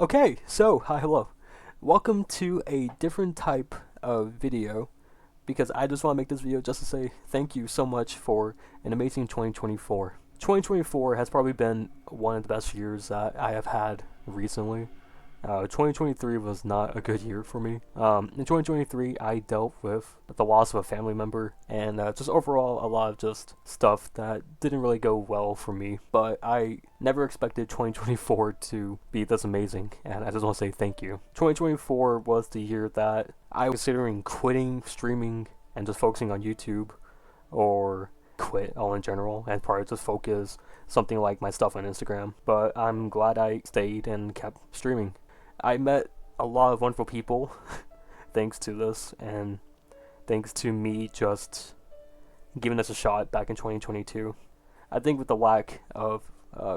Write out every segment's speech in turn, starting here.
Okay, so hi, hello. Welcome to a different type of video because I just want to make this video just to say thank you so much for an amazing 2024. 2024 has probably been one of the best years that I have had recently. 2023 was not a good year for me. In 2023, I dealt with the loss of a family member and just overall a lot of just stuff that didn't really go well for me. But I never expected 2024 to be this amazing, and I just want to say thank you. 2024 was the year that I was considering quitting streaming and just focusing on YouTube, or quit all in general and probably just focus something like my stuff on Instagram. But I'm glad I stayed and kept streaming. I met a lot of wonderful people thanks to this, and thanks to me just giving this a shot back in 2022. I think with the lack of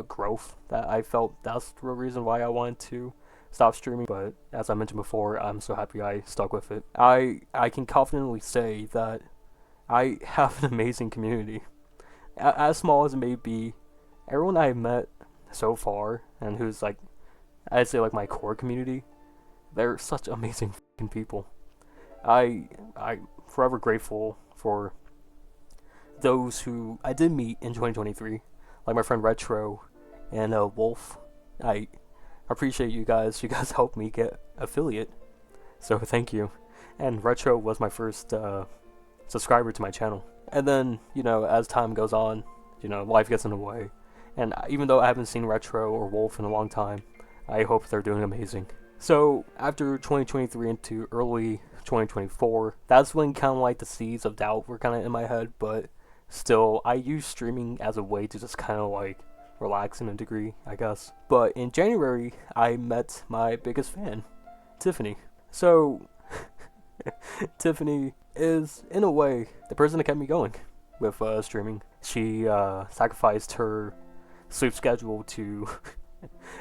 growth that I felt, that's the real reason why I wanted to stop streaming. But as I mentioned before, I'm so happy I stuck with it. I can confidently say that I have an amazing community. As small as it may be, everyone I've met so far, and who's like, I'd say like my core community, they're such amazing fucking people. I'm forever grateful for those who I did meet in 2023, like my friend Retro and Wolf. I appreciate you guys. You guys helped me get affiliate, so thank you. And Retro was my first subscriber to my channel. And then, as time goes on, life gets in the way. And even though I haven't seen Retro or Wolf in a long time, I hope they're doing amazing. So, after 2023 into early 2024, that's when kind of like the seeds of doubt were kind of in my head, but still, I use streaming as a way to just kind of like relax in a degree, I guess. But in January, I met my biggest fan, Tiffany. So, Tiffany is, in a way, the person that kept me going with streaming. She sacrificed her sleep schedule to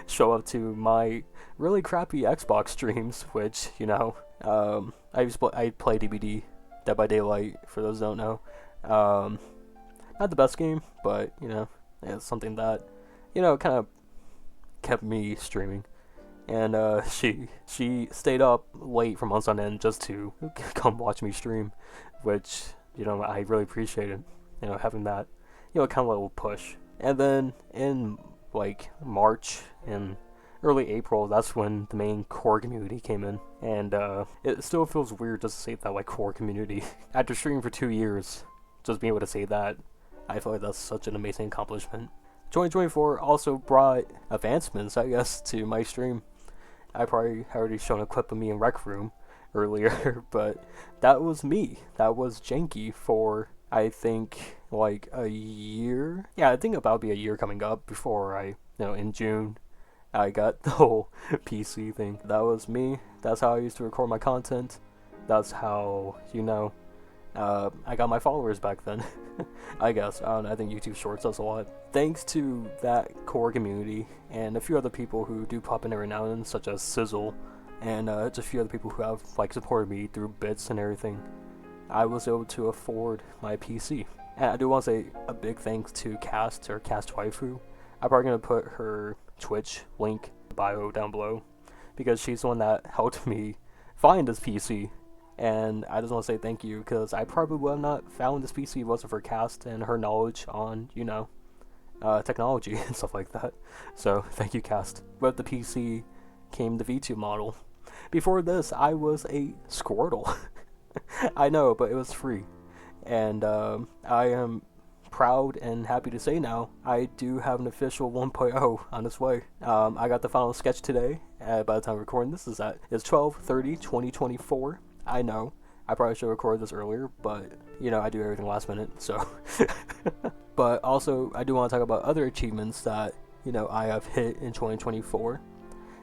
show up to my really crappy Xbox streams, which, I play DBD, Dead by Daylight, for those who don't know. Not the best game, but, it's something that, kind of kept me streaming. And she stayed up late for months on end just to come watch me stream, which, I really appreciated, having that, kind of little push. And then in like March and early April, that's when the main core community came in. And it still feels weird just to say that, like, core community. After streaming for 2 years, just being able to say that, I feel like that's such an amazing accomplishment. 2024 also brought advancements, I guess, to my stream. I probably already shown a clip of me in Rec Room earlier, but that was me. That was Janky for, I think, like a year. Yeah, I think about be a year coming up before in June, I got the whole PC thing. That was me. That's how I used to record my content. That's how, I got my followers back then. I guess. I don't know, I think YouTube Shorts does a lot. Thanks to that core community and a few other people who do pop in every now and then, such as Sizzle, and just a few other people who have supported me through bits and everything, I was able to afford my PC. And I do want to say a big thanks to Cast, or Cast Waifu. I'm probably going to put her Twitch link in the bio down below, because she's the one that helped me find this PC. And I just want to say thank you, because I probably would have not found this PC if it wasn't for Cast and her knowledge on, technology and stuff like that. So, thank you, Cast. With the PC came the V2 model. Before this, I was a Squirtle. I know, but it was free. And I am proud and happy to say now, I do have an official 1.0 on its way. I got the final sketch today. By the time I'm recording this, it's 12/30/2024. I know, I probably should have recorded this earlier, but, I do everything last minute, so. But also, I do want to talk about other achievements that, I have hit in 2024.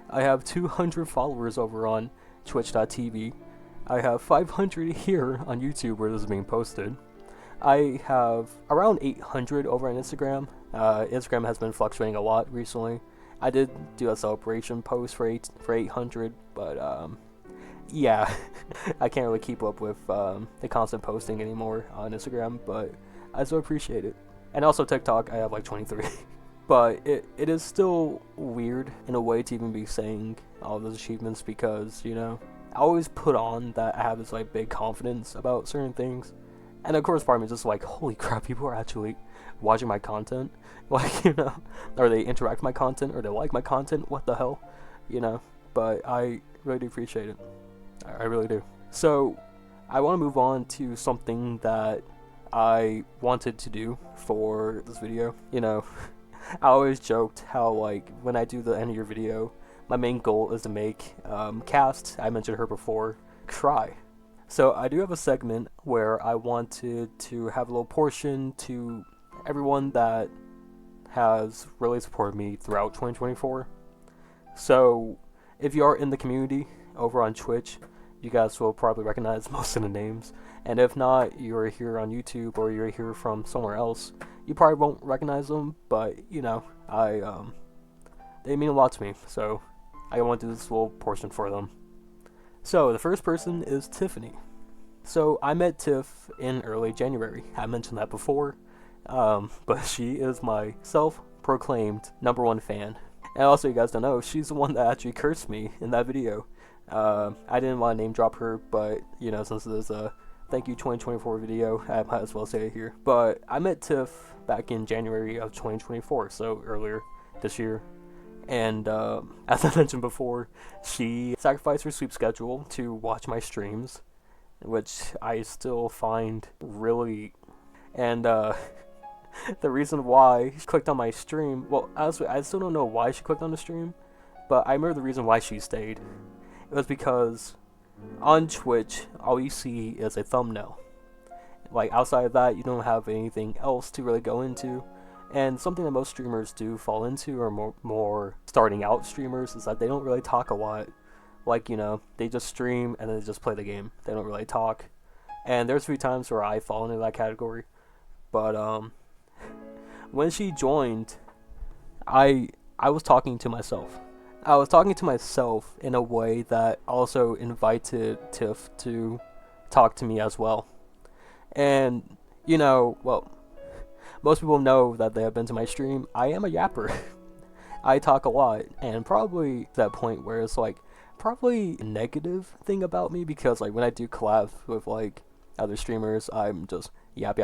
I have 200 followers over on twitch.tv. I have 500 here on YouTube where this is being posted. I have around 800 over on Instagram. Instagram has been fluctuating a lot recently. I did do a celebration post for 800, but yeah, I can't really keep up with the constant posting anymore on Instagram, but I still appreciate it. And also TikTok, I have like 23. But it is still weird in a way to even be saying all those achievements because, you know, I always put on that I have this like big confidence about certain things. And of course part of me is just like, holy crap, people are actually watching my content. Like, you know, or they interact with my content or they like my content, what the hell? You know. But I really do appreciate it. I really do. So I want to move on to something that I wanted to do for this video. You know, I always joked how like when I do the end of your video, my main goal is to make Cast, I mentioned her before, cry. So I do have a segment where I wanted to have a little portion to everyone that has really supported me throughout 2024. So if you are in the community over on Twitch, you guys will probably recognize most of the names. And if not, you're here on YouTube or you're here from somewhere else, you probably won't recognize them, but you know, they mean a lot to me, so I want to do this little portion for them. So the first person is Tiffany. So I met Tiff in early January. I mentioned that before, but she is my self-proclaimed #1 fan. And also, you guys don't know, she's the one that actually cursed me in that video. I didn't want to name drop her, but you know, since this is a thank you 2024 video, I might as well say it here. But I met Tiff back in January of 2024, so earlier this year. And as I mentioned before, she sacrificed her sleep schedule to watch my streams, which I still find really... And the reason why she clicked on my stream, well, honestly, I still don't know why she clicked on the stream, but I remember the reason why she stayed. It was because on Twitch, all you see is a thumbnail. Like, outside of that, you don't have anything else to really go into. And something that most streamers do fall into, or more starting out streamers, is that they don't really talk a lot. Like, you know, they just stream and then they just play the game. They don't really talk. And there's a few times where I fall into that category. But when she joined, I was talking to myself. I was talking to myself in a way that also invited Tiff to talk to me as well. And, you know, well, most people know that they have been to my stream. I am a yapper. I talk a lot, and probably to that point where it's like probably a negative thing about me, because like when I do collab with like other streamers, I'm just yap.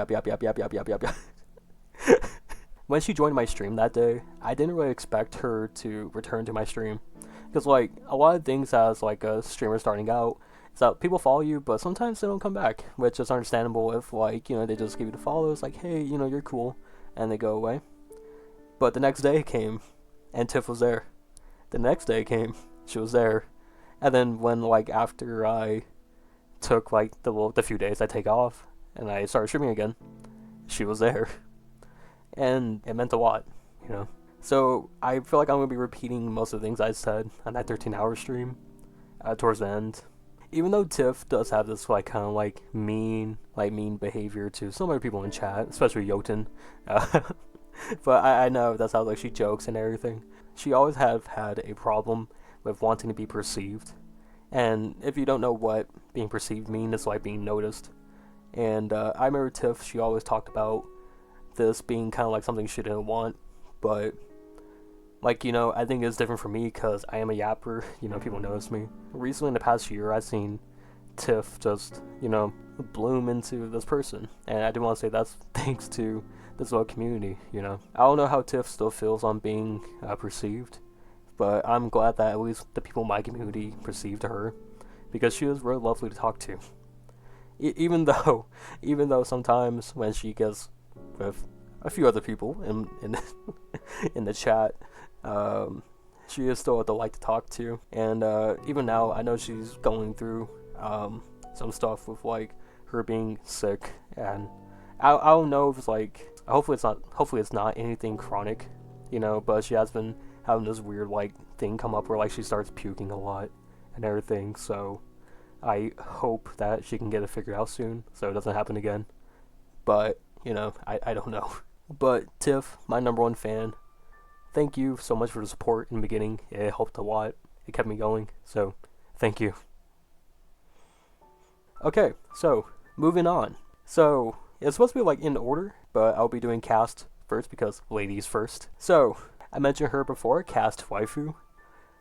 When she joined my stream that day, I didn't really expect her to return to my stream, because like a lot of things as like a streamer starting out, is that people follow you, but sometimes they don't come back, which is understandable if like, you know, they just give you the follows, like, hey, you know, you're cool, and they go away. But the next day came, and Tiff was there. The next day came, she was there, and then when like after I took like the few days I take off and I started streaming again, she was there. And it meant a lot, you know. So I feel like I'm going to be repeating most of the things I said on that 13-hour stream towards the end. Even though Tiff does have this like kind of like mean behavior to some other people in chat, especially Jotun. But I know that's how like she jokes and everything. She always have had a problem with wanting to be perceived. And if you don't know what being perceived means, it's like being noticed. And I remember Tiff, she always talked about this being kind of like something she didn't want, but like, you know, I think it's different for me because I am a yapper, you know, people notice me. Recently in the past year, I've seen Tiff just, you know, bloom into this person, and I do want to say that's thanks to this little community, you know. I don't know how Tiff still feels on being perceived, but I'm glad that at least the people in my community perceived her, because she was really lovely to talk to. Even though sometimes when she gets with a few other people in in the chat, she is still a delight to talk to. And even now, I know she's going through some stuff with like her being sick, and I don't know if it's like, hopefully it's not anything chronic, you know, but she has been having this weird like thing come up where like she starts puking a lot and everything. So I hope that she can get it figured out soon so it doesn't happen again. But you know, I don't know. But Tiff, my #1 fan, thank you so much for the support in the beginning. It helped a lot. It kept me going. So, thank you. Okay, so, moving on. So, it's supposed to be like in order, but I'll be doing Cast first because ladies first. So, I mentioned her before, Cast Waifu.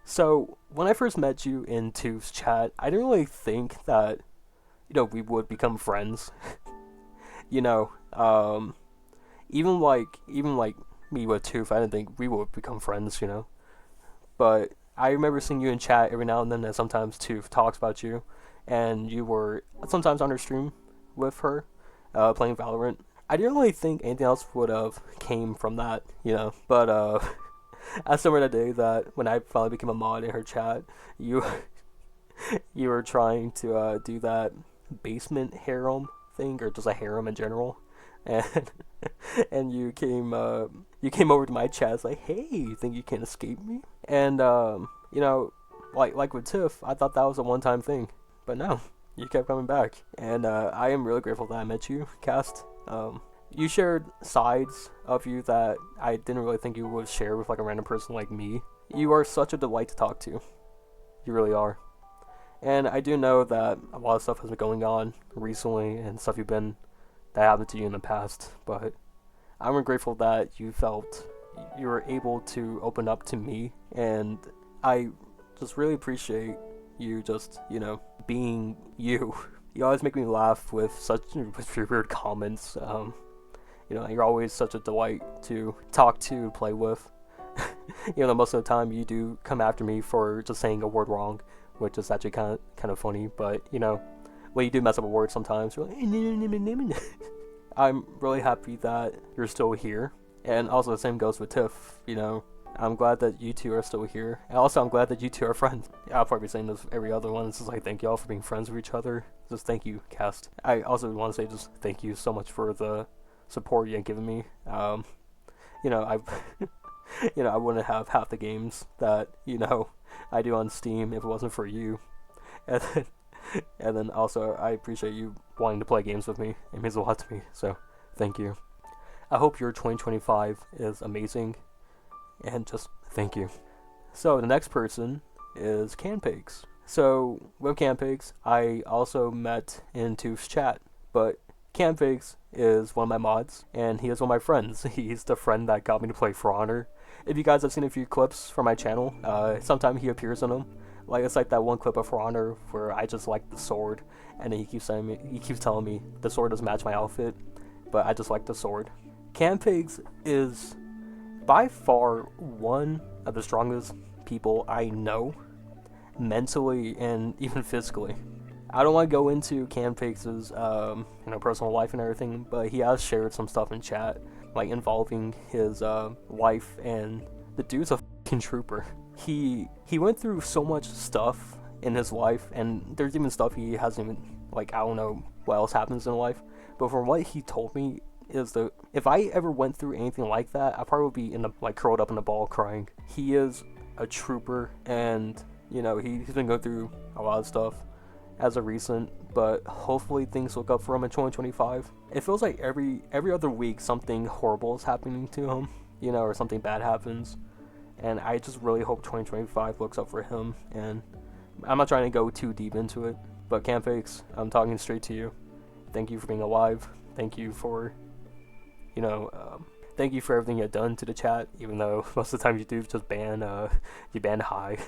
So, when I first met you in Two's chat, I didn't really think that, we would become friends. you know, even like me with Tooth, I didn't think we would become friends. But I remember seeing you in chat every now and then, and sometimes Tooth talks about you, and you were sometimes on her stream with her, playing Valorant. I didn't really think anything else would have came from that. But I still remember the day that when I finally became a mod in her chat, you you were trying to do that basement harem thing, or just a harem in general, and and you came over to my chat like, hey, you think you can escape me? And like with Tiff, I thought that was a one-time thing, but no, you kept coming back, and I am really grateful that I met you, Cast. You shared sides of you that I didn't really think you would share with like a random person like me. You are such a delight to talk to. You really are. And I do know that a lot of stuff has been going on recently and stuff that happened to you in the past, but I'm grateful that you felt you were able to open up to me, and I just really appreciate you just, being you. You always make me laugh with with your weird comments. You're always such a delight to talk to, play with. Most of the time you do come after me for just saying a word wrong, which is actually kind of funny. But when you do mess up a word, sometimes you're like, I'm really happy that you're still here, and also the same goes with Tiff. I'm glad that you two are still here, and also I'm glad that you two are friends. I'll probably be saying this every other one. It's just like, thank y'all for being friends with each other. Just thank you, Cast. I also want to say just thank you so much for the support you have given me. I I wouldn't have half the games that I do on Steam if it wasn't for you. And then also I appreciate you wanting to play games with me. It means a lot to me. So thank you. I hope your 2025 is amazing, and just thank you. So the next person is Canpigs. So with Canpigs, I also met in Tooth's chat, but Canpigs is one of my mods, and he is one of my friends. He's the friend that got me to play For Honor. If you guys have seen a few clips from my channel, sometimes he appears in them. Like, it's like that one clip of For Honor where I just like the sword, and then he keeps telling me the sword doesn't match my outfit, but I just like the sword. Canpigs is by far one of the strongest people I know, mentally and even physically. I don't want to go into Canpigs' personal life and everything, but he has shared some stuff in chat, like involving his wife, and the dude's a fucking trooper. He went through so much stuff in his life, and there's even stuff he hasn't even, I don't know what else happens in life, but from what he told me is that if I ever went through anything like that, I probably would be curled up in a ball crying. He is a trooper, and he's been going through a lot of stuff as of recent, but hopefully things look up for him in 2025. It feels like every other week something horrible is happening to him, or something bad happens, and I just really hope 2025 looks up for him. And I'm not trying to go too deep into it, but Canpigs, I'm talking straight to you. Thank you for being alive. Thank you for thank you for everything you've done to the chat, even though most of the time you do just ban high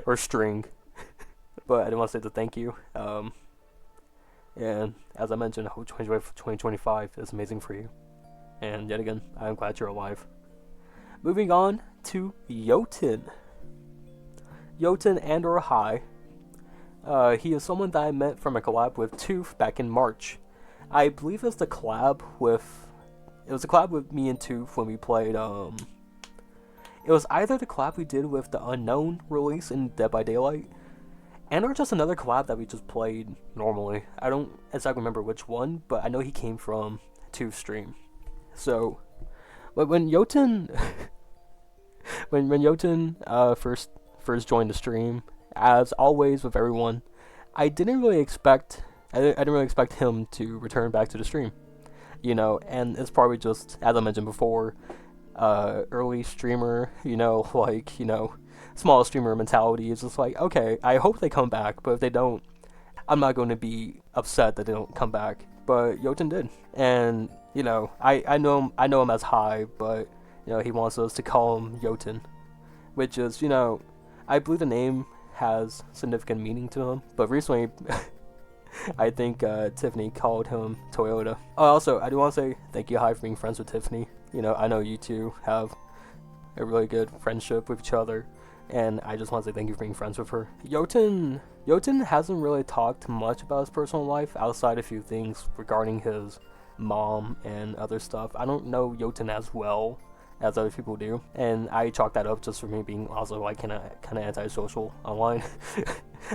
or string. But I didn't want to say the thank you. And as I mentioned, I hope 2025 is amazing for you. And yet again, I'm glad you're alive. Moving on to Jotun. Jotun and or High. He is someone that I met from a collab with Tooth back in March. I believe it was a collab with me and Tooth when we played, it was either the collab we did with the Unknown release in Dead by Daylight, and or just another collab that we just played normally. I don't exactly remember which one, but I know he came from Tooth's stream. So, but when Jotun, when Jotun first joined the stream, as always with everyone, I didn't really expect him to return back to the stream, and it's probably just, as I mentioned before, early streamer, small streamer mentality is just like, okay, I hope they come back, but if they don't, I'm not going to be upset that they don't come back. but Jotun did. And you know, I know him as High, but you know he wants us to call him Jotun, which is, you know, I believe the name has significant meaning to him. But recently, I think Tiffany called him Toyota. Oh, also, I do want to say thank you, High, for being friends with Tiffany. You know, I know you two have a really good friendship with each other, and I just want to say thank you for being friends with her. Jotun hasn't really talked much about his personal life outside a few things regarding his mom and other stuff. I don't know Jotun as well as other people do, and I chalk that up just for me being also like kind of antisocial online.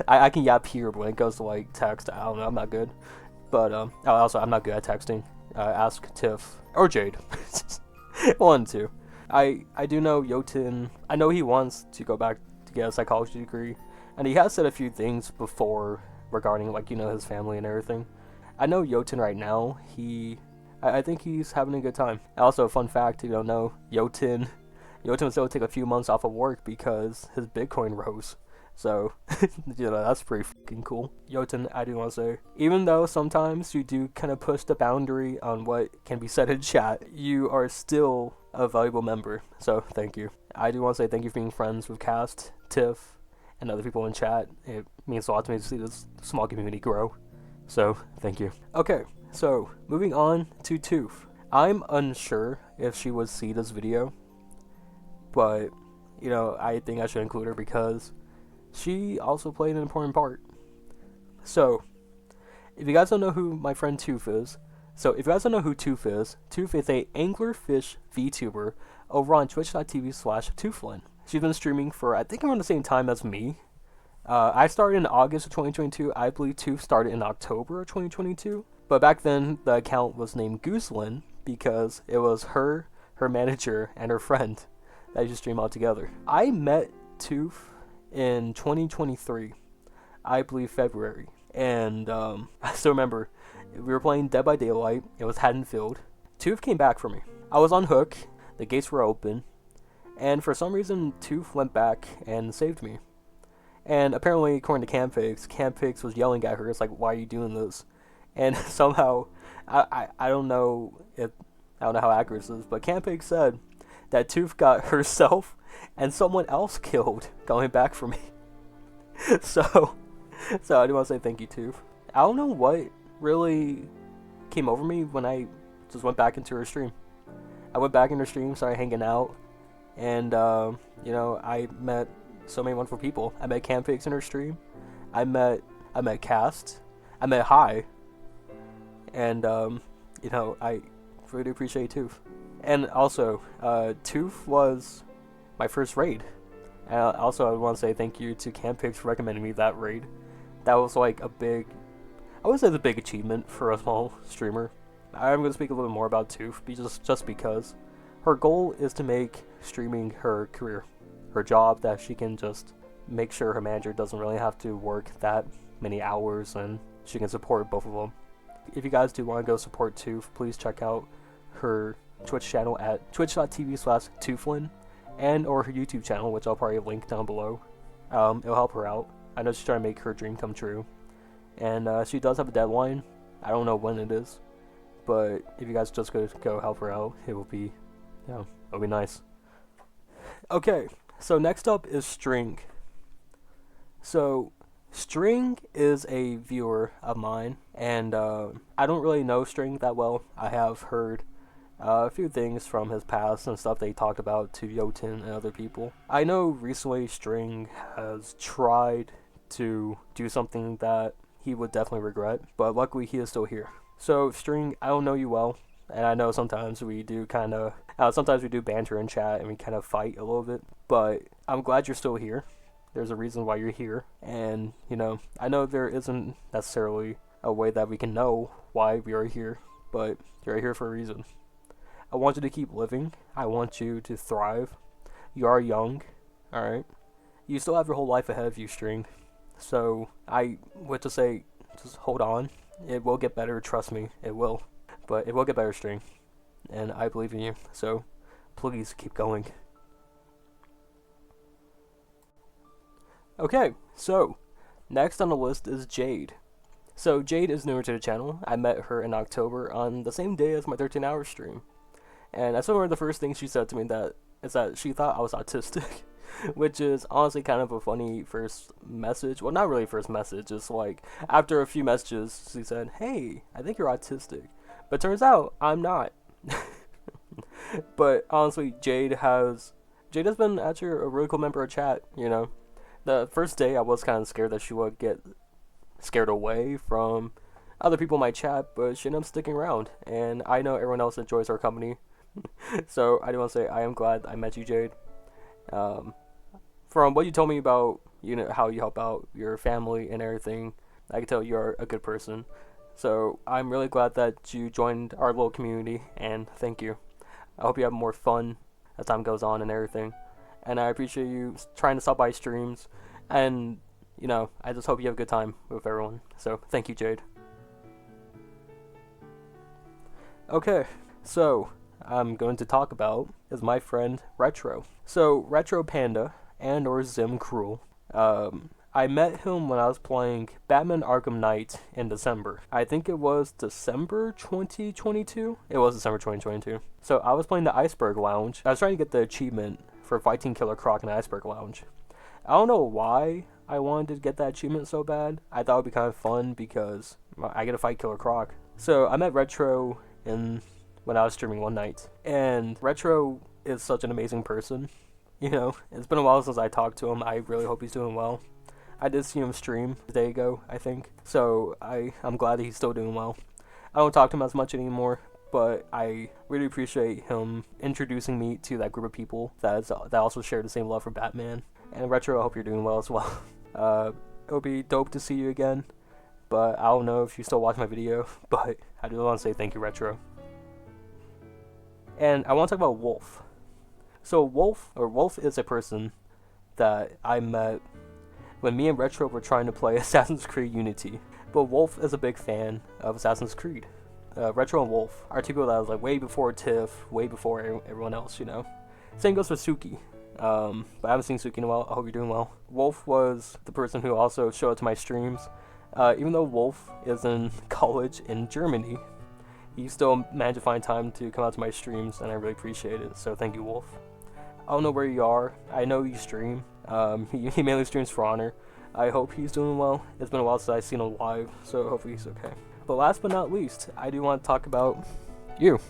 I can yap here, but when it goes to like text, I don't know, I'm not good. But also I'm not good at texting. Ask Tiff or Jade. One, two. I do know Jotun. I know he wants to go back to get a psychology degree, and he has said a few things before regarding, like, you know, his family and everything. I know Jotun right now. I think he's having a good time. Also, fun fact, you don't know, Jotun was able to take a few months off of work because his Bitcoin rose. So, you know, that's pretty fucking cool. Jotun, I do want to say, even though sometimes you do kind of push the boundary on what can be said in chat, you are still a valuable member. So, thank you. I do want to say thank you for being friends with Cast, Tiff, and other people in chat. It means a lot to me to see this small community grow. So, thank you. Okay, so moving on to Toof. I'm unsure if she would see this video, but, you know, I think I should include her because she also played an important part. So, if you guys don't know who my friend Toof is, Toof is a anglerfish VTuber over on twitch.tv/Tooflin. She's been streaming for, I think, around the same time as me. I started in August of 2022. I believe Toof started in October of 2022. But back then, the account was named Gooselin because it was her manager, and her friend that used to stream all together. I met Toof in 2023, I believe February. And I still remember, we were playing Dead by Daylight. It was Haddonfield. Toof came back for me. I was on hook. The gates were open. And for some reason, Toof went back and saved me. And apparently, according to Campix was yelling at her. It's like, why are you doing this? And somehow, I don't know how accurate this is, but Campix said that Toof got herself and someone else killed going back for me. So I do want to say thank you, Toof. I don't know what really came over me when I just went back into her stream. I went back into her stream, started hanging out, and you know, I met so many wonderful people. I met Campix in her stream. I met Cast. I met High. And you know, I really do appreciate Toof. And also, Toof was my first raid. Also, I want to say thank you to Campix for recommending me that raid. That was like a big, I would say the big achievement for a small streamer. I'm going to speak a little bit more about Toof, just because her goal is to make streaming her career, her job, that she can just make sure her manager doesn't really have to work that many hours and she can support both of them. If you guys do want to go support Toof, please check out her Twitch channel at twitch.tv/Tooflin, and or her YouTube channel, which I'll probably link down below. It'll help her out. I know she's trying to make her dream come true, and she does have a deadline. I don't know when it is, but if you guys just go help her out, it will be, you know, it'll be nice. Okay, so next up is String. So String is a viewer of mine, and I don't really know String that well. I have heard a few things from his past and stuff that he talked about to Jotun and other people. I know recently String has tried to do something that he would definitely regret, but luckily he is still here. So String, I don't know you well, and I know sometimes we do sometimes we do banter in chat and we kind of fight a little bit, but I'm glad you're still here. There's a reason why you're here, and, you know, I know there isn't necessarily a way that we can know why we are here, but you're here for a reason. I want you to keep living. I want you to thrive. You are young, alright? You still have your whole life ahead of you, String. So, I would just say, just hold on. It will get better, trust me, it will. But it will get better, String. And I believe in you, so please keep going. Okay, so next on the list is Jade. So Jade is newer to the channel. I met her in October on the same day as my 13-hour stream. And I saw one of the first things she said to me is that she thought I was autistic. Which is honestly kind of a funny first message. Well, not really first message. It's like after a few messages, she said, "Hey, I think you're autistic." But turns out I'm not. But honestly, Jade has been actually a really cool member of chat. You know, the first day I was kind of scared that she would get scared away from other people in my chat, but she ended up sticking around, and I know everyone else enjoys her company. So I do want to say I am glad I met you, Jade. From what you told me about, you know, how you help out your family and everything, I can tell you're a good person. So I'm really glad that you joined our little community, and thank you. I hope you have more fun as time goes on and everything. And I appreciate you trying to stop by streams, and you know, I just hope you have a good time with everyone. So thank you, Jade. Okay, so I'm going to talk about is my friend Retro. So Retro Panda and or Zim Cruel. I met him when I was playing Batman Arkham Knight in December. I think it was December 2022? It was December 2022. So I was playing the Iceberg Lounge. I was trying to get the achievement for fighting Killer Croc in the Iceberg Lounge. I don't know why I wanted to get that achievement so bad. I thought it would be kind of fun because I get to fight Killer Croc. So I met Retro when I was streaming one night. And Retro is such an amazing person. You know, it's been a while since I talked to him. I really hope he's doing well. I did see him stream a day ago, I think. So I'm glad that he's still doing well. I don't talk to him as much anymore, but I really appreciate him introducing me to that group of people that also share the same love for Batman. And Retro, I hope you're doing well as well. It'll be dope to see you again, but I don't know if you still watch my video, but I do want to say thank you, Retro. And I want to talk about Wolf. So Wolf is a person that I met when me and Retro were trying to play Assassin's Creed Unity. But Wolf is a big fan of Assassin's Creed. Retro and Wolf are two people that was like way before Tiff, way before everyone else, you know. Same goes for Suki. But I haven't seen Suki in a while. I hope you're doing well. Wolf was the person who also showed up to my streams. Even though Wolf is in college in Germany, he still managed to find time to come out to my streams, and I really appreciate it. So thank you, Wolf. I don't know where you are. I know you stream. He mainly streams For Honor. I hope he's doing well. It's been a while since I've seen him live, so hopefully he's okay. But last but not least, I do want to talk about you,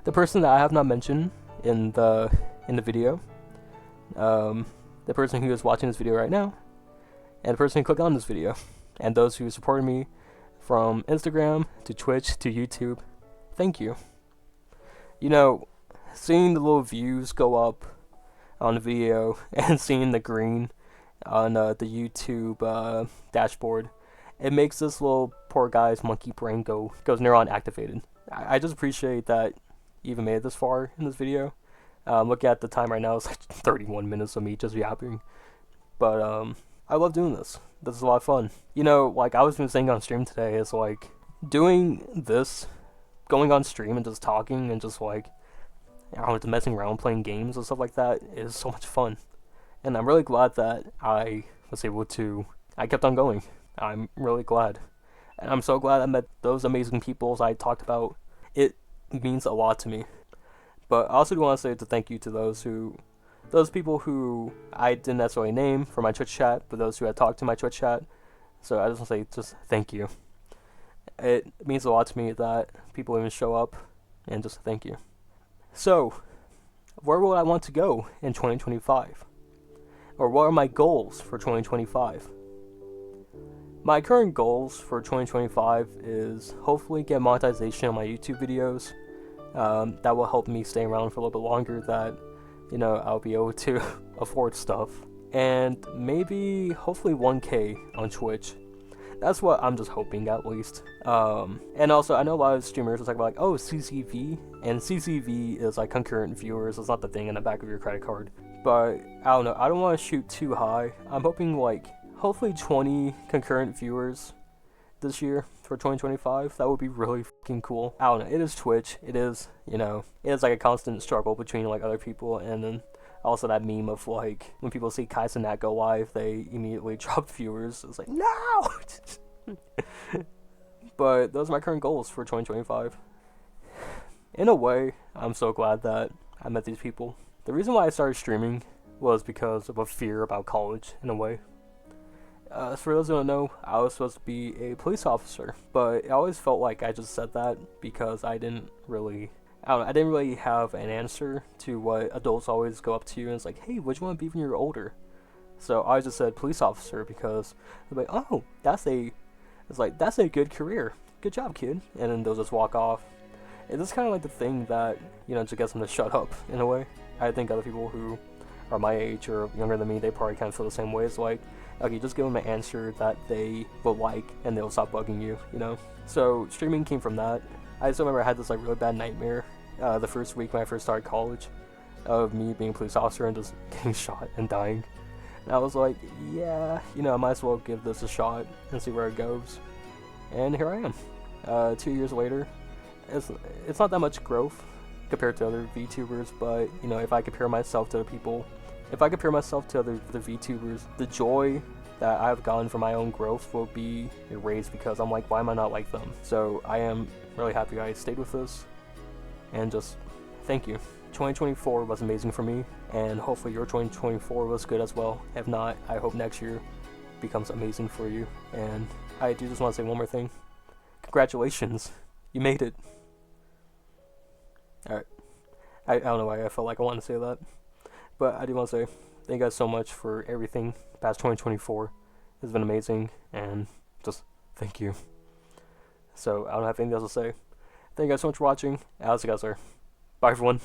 the person that I have not mentioned in the video, the person who is watching this video right now, and the person who clicked on this video, and those who supported me from Instagram to Twitch to YouTube. Thank you. You know, seeing the little views go up on the video and seeing the green on the YouTube dashboard, it makes this little poor guy's monkey brain goes neuron activated. I just appreciate that you even made it this far in this video. Looking at the time right now, it's like 31 minutes of me just yapping. But I love doing this. This is a lot of fun. You know, like I was been saying on stream today, is like doing this, going on stream and just talking and just like, I don't know, just messing around playing games and stuff like that is so much fun. And I'm really glad that I was able to, I kept on going. I'm really glad. And I'm so glad I met those amazing people I talked about. It means a lot to me. But I also do want to say thank you to those people who I didn't necessarily name for my Twitch chat, but those who had talked to my Twitch chat. So I just want to say just thank you. It means a lot to me that people even show up, and just thank you. So, where will I want to go in 2025? Or what are my goals for 2025? My current goals for 2025 is hopefully get monetization on my YouTube videos. That will help me stay around for a little bit longer, that, you know, I'll be able to afford stuff. And maybe, hopefully 1K on Twitch. That's what I'm just hoping, at least. And also, I know a lot of streamers will talk about, like, oh, CCV. And CCV is, like, concurrent viewers. It's not the thing in the back of your credit card. But, I don't know. I don't want to shoot too high. I'm hoping, like, hopefully 20 concurrent viewers this year for 2025. That would be really fucking cool. I don't know. It is Twitch. It is, you know, it is, like, a constant struggle between, like, other people. And then also that meme of, like, when people see Kai Cenat go live, they immediately drop viewers. It's like, no! But those are my current goals for 2025. In a way, I'm so glad that I met these people. The reason why I started streaming was because of a fear about college, in a way. For those who don't know, I was supposed to be a police officer, but I always felt like I just said that because I didn't really have an answer to what adults always go up to you and it's like, hey, what do you want to be when you're older? So I just said police officer because they're like, oh, that's a good career. Good job, kid. And then they'll just walk off. It's kind of like the thing that, just gets them to shut up, in a way. I think other people who are my age or younger than me, they probably kind of feel the same way. It's like, okay, just give them an answer that they will like, and they'll stop bugging you. So streaming came from that. I still remember I had this really bad nightmare the first week when I first started college of me being a police officer and just getting shot and dying. And I was like, yeah, I might as well give this a shot and see where it goes. And here I am. 2 years later, it's not that much growth compared to other VTubers, but if I compare myself to other VTubers, the joy that I've gotten from my own growth will be erased because I'm like, why am I not like them? So I am really happy I stayed with this, and just thank you. 2024 was amazing for me, and hopefully your 2024 was good as well. If not, I hope next year becomes amazing for you. And I do just want to say one more thing. Congratulations, you made it. Alright. I don't know why I felt like I wanted to say that. But I do want to say thank you guys so much for everything. Past 2024 has been amazing, and just thank you. So I don't have anything else to say. Thank you guys so much for watching. I'll see you guys later. Bye everyone.